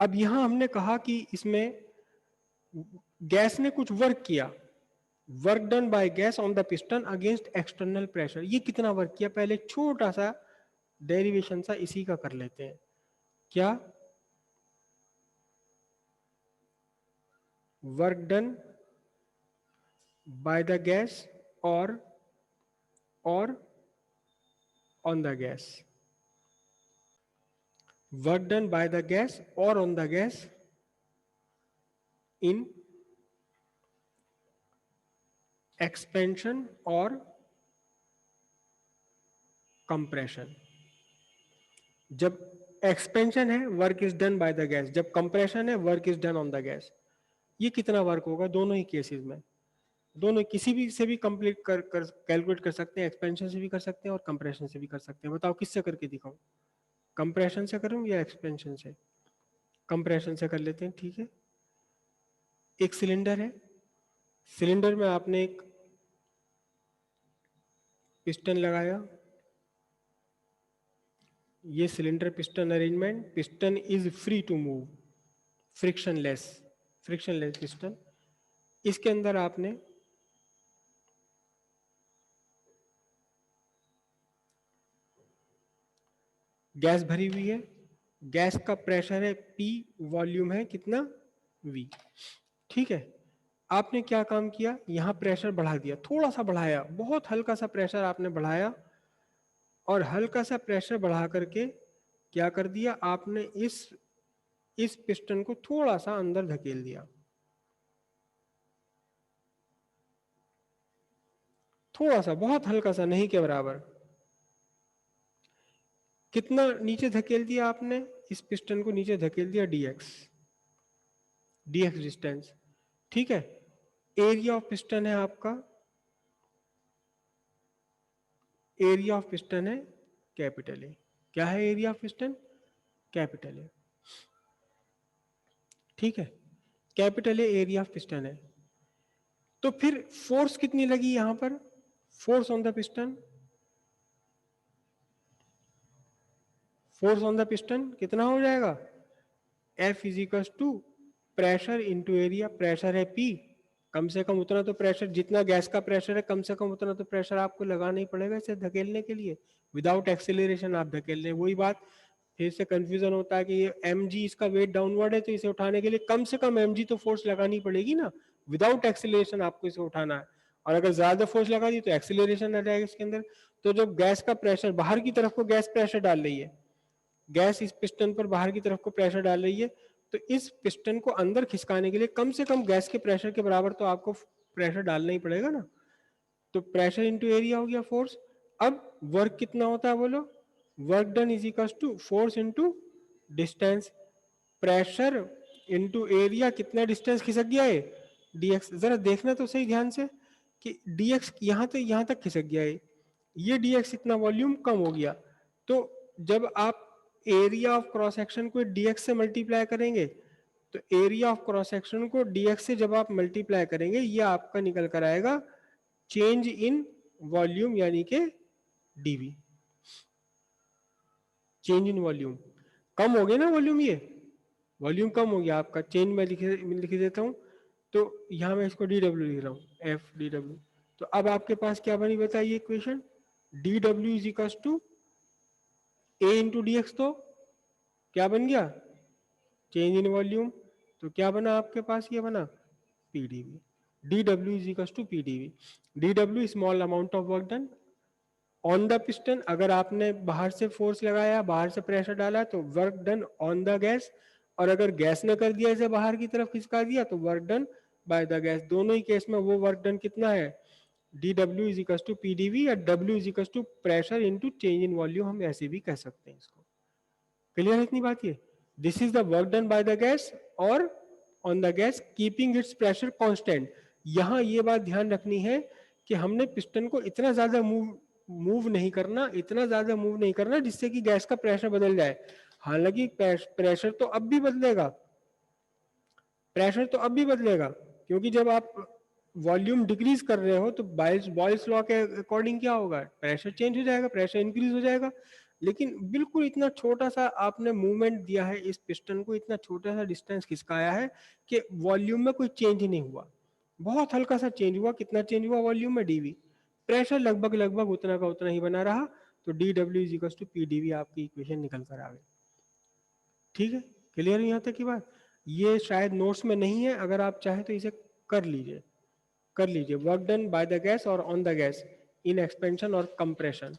अब यहां हमने कहा कि इसमें गैस ने कुछ वर्क किया, work done by gas on the piston against external pressure. ये कितना वर्क किया, पहले एक छोटा सा डेरिवेशन सा इसी का कर लेते हैं। क्या, work done by the gas और on the gas, work done by the gas और on the gas in expansion और कंप्रेशन। जब एक्सपेंशन है work is done by the gas, जब कंप्रेशन है work is done on the gas. ये कितना work होगा दोनों ही केसेस में, दोनों किसी भी से भी कंप्लीट कर कैलकुलेट कर सकते हैं, एक्सपेंशन से भी कर सकते हैं और कंप्रेशन से भी कर सकते हैं। बताओ किससे करके दिखाऊं, कंप्रेशन से करूं या एक्सपेंशन से? कंप्रेशन से कर लेते हैं, ठीक है। एक सिलेंडर है, सिलेंडर में आपने एक पिस्टन लगाया, ये cylinder piston arrangement, piston is free to move, frictionless, frictionless piston. इसके अंदर आपने गैस भरी हुई है, गैस का प्रेशर है P, वॉल्यूम है कितना V, ठीक है। आपने क्या काम किया, यहां प्रेशर बढ़ा दिया, थोड़ा सा बढ़ाया, बहुत हल्का सा प्रेशर आपने बढ़ाया, और हल्का सा प्रेशर बढ़ा करके क्या कर दिया आपने, इस पिस्टन को थोड़ा सा अंदर धकेल दिया, थोड़ा सा, बहुत हल्का सा, नहीं के बराबर। कितना नीचे धकेल दिया आपने, इस पिस्टन को नीचे धकेल दिया dx, dx डिस्टेंस, ठीक है। एरिया ऑफ पिस्टन है आपका, एरिया ऑफ पिस्टन है कैपिटल ए। क्या है area of piston? Capital A, ठीक है। Capital A area of piston है। तो फिर फोर्स कितनी लगी यहां पर, force on the piston, force on the piston कितना हो जाएगा, F equals to pressure into area, pressure है P, कम से कम उतना तो प्रेशर, जितना गैस का प्रेशर है कम से कम उतना तो प्रेशर आपको लगाना ही पड़ेगा इसे धकेलने के लिए, विदाउट एक्सेलरेशन आप धकेल रहे हैं। वही बात फिर से कंफ्यूजन होता है कि ये mg इसका वेट डाउनवर्ड है, तो इसे उठाने के लिए कम से कम mg तो फोर्स लगानी पड़ेगी ना, विदाउट एक्सेलरेशन आपको इसे उठाना है। और अगर ज्यादा फोर्स लगा दी तो एक्सेलरेशन आ जाएगा इसके अंदर। तो जब गैस का प्रेशर बाहर की तरफ को गैस प्रेशर डाल रही है, गैस इस पिस्टन पर बाहर की तरफ को प्रेशर डाल रही है, तो इस पिस्टन को अंदर खिसकाने के लिए कम से कम गैस के प्रेशर के बराबर तो आपको प्रेशर डालना ही पड़ेगा ना। तो प्रेशर इंटू एरिया हो गया फोर्स। अब वर्क कितना होता है बोलो, work done is equal to force into distance, pressure into area, कितना डिस्टेंस खिसक गया है dx। जरा देखना तो सही ध्यान से कि dx यहां तक खिसक गया है, ये dx इतना वॉल्यूम कम हो गया। तो जब आप एरिया ऑफ क्रॉस सेक्शन को dx से मल्टीप्लाई करेंगे, तो एरिया ऑफ क्रॉस सेक्शन को dx से जब आप मल्टीप्लाई करेंगे, ये आपका निकल कर आएगा चेंज इन वॉल्यूम, यानी कि dv, चेंज इन वॉल्यूम। कम हो गया ना वॉल्यूम, ये वॉल्यूम कम हो गया आपका, चेंज में लिख देता हूं। तो यहां मैं इसको dw लिख रहा हूं, f dw। तो अब आपके पास क्या बनी बताइए equation, dw is equal to a into D X, तो क्या बन गया, चेंज इन वॉल्यूम। तो क्या बना आपके पास, ये बना pdv, dw is equal to pdv, dw small amount of work done on the piston. अगर आपने बाहर से फोर्स लगाया, बाहर से प्रेशर डाला, तो work done on the gas, और अगर गैस ने कर दिया इसे बाहर की तरफ खिसका दिया, तो work done by the gas. दोनों ही केस में वो वर्क डन कितना है, dw is equal to pdv, या w is equal to pressure into change in volume, हम ऐसे भी कह सकते हैं इसको। क्लियर है इतनी बात? ये this is the work done by the gas और on the gas keeping its pressure constant. यहां ये बात ध्यान रखनी है कि हमने पिस्टन को इतना ज्यादा मूव नहीं करना, इतना ज्यादा मूव नहीं करना जिससे कि गैस का प्रेशर बदल जाए। हालांकि प्रेशर तो अब भी बदलेगा, प्रेशर तो अब भी बदलेगा, क्योंकि जब आप वॉल्यूम डिक्रीज कर रहे हो तो बॉयल्स लॉ के अकॉर्डिंग क्या होगा, प्रेशर चेंज हो जाएगा, प्रेशर इंक्रीज हो जाएगा। लेकिन बिल्कुल इतना छोटा सा आपने मूवमेंट दिया है इस पिस्टन को, इतना छोटा सा डिस्टेंस खिसकाया है कि वॉल्यूम में कोई चेंज नहीं हुआ, बहुत हल्का सा चेंज हुआ। कितना चेंज हुआ वॉल्यूम में? डीवी। प्रेशर लगभग लगभग उतना का उतना ही बना रहा, तो D W is equal to P D V आपकी इक्वेशन निकल कर आ गई। ठीक है, क्लियर है यहाँ तक की बात? ये शायद नोट्स में नहीं है, अगर आप चाहे तो इसे कर लीजिए, कर लीजिए। Work done by the gas और on the gas in expansion और कंप्रेशन।